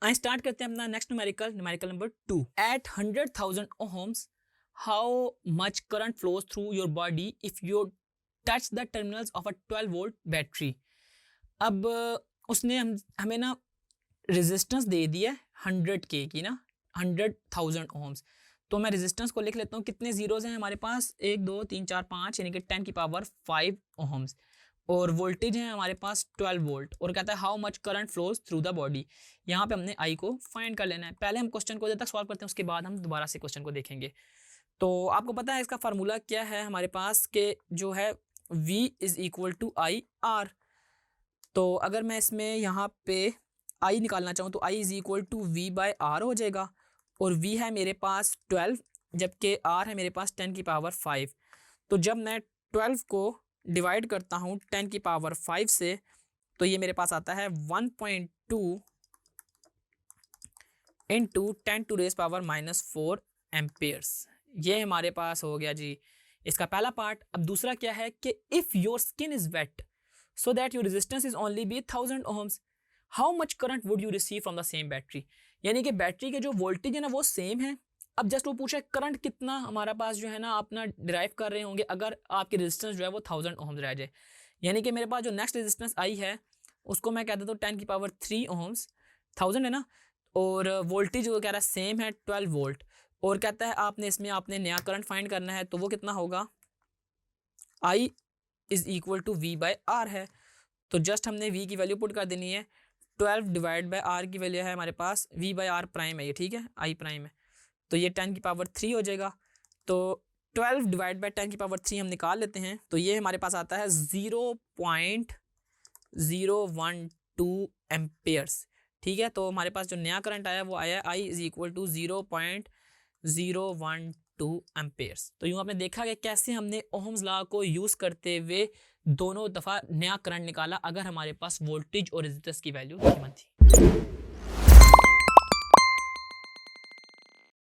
I start करते हैं अपना next numerical number 2। At 100,000 ohms how much current flows through your body if you touch the terminals of a 12 volt battery. अब उसने हमें ना resistance दे दिया 100K की ना 100,000 ohms। तो मैं रेजिस्टेंस को लिख लेता हूँ, कितने जीरोज हैं हमारे पास, 1 2 3 4 5, यानी कि 10 की पावर 5 ohms। और वोल्टेज है हमारे पास 12 वोल्ट, और कहता है how much current flows through the body. यहाँ पे हमने आई को फाइंड कर लेना है। पहले हम क्वेश्चन को जब तक सॉल्व करते हैं उसके बाद हम दोबारा से क्वेश्चन को देखेंगे। तो आपको पता है इसका फार्मूला क्या है हमारे पास, के जो है V is equal to I R. तो अगर मैं इसमें यहाँ पे I निकालना चाहूँ तो I is equal to V by R हो जाएगा, और V है मेरे पास 12 जबकि R है मेरे पास 10 की पावर 5। तो जब मैं 12 को डिवाइड करता हूँ 10 की पावर 5 से, तो ये मेरे पास आता है 1.2 into 10 to raise power -4 amperes. ये हमारे पास हो गया जी इसका पहला पार्ट। अब दूसरा क्या है कि if your skin is wet so that your resistance is only be 1000 ohms, how much current would you receive from the same battery. यानी कि बैटरी के जो वोल्टेज है ना वो सेम है। अब जस्ट वो पूछा है करंट कितना हमारा पास जो है ना अपना डिराइव कर रहे होंगे अगर आपकी रेजिस्टेंस जो है वो 1000 ohms रह जाए। यानी कि मेरे पास जो नेक्स्ट रेजिस्टेंस आई है उसको मैं कह देता हूँ 10 की पावर 3 ohms, 1000 है ना, और वोल्टेज वो कह रहा है सेम है 12 वोल्ट, और कहता है आपने नया करंट फाइंड करना है। तो वो कितना होगा, I is equal to V by R है। तो जस्ट हमने V की वैल्यू पुट कर देनी है, 12 डिवाइड बाय R की वैल्यू है हमारे पास V बाय आर प्राइम है ये, ठीक है, I प्राइम है। तो ये 10 की पावर 3 हो जाएगा। तो 12 डिवाइड बाय 10 की पावर 3 हम निकाल लेते हैं, तो ये हमारे पास आता है 0.012 एम्पेयर्स। ठीक है, तो हमारे पास जो नया करंट आया वो आया I is equal to 0.012 amperes. तो यूँ आपने देखा कि कैसे हमने ओहम्स लॉ को यूज़ करते हुए दोनों दफ़ा नया करंट निकाला अगर हमारे पास वोल्टेज और रेजिस्टेंस की वैल्यू गिवन थी।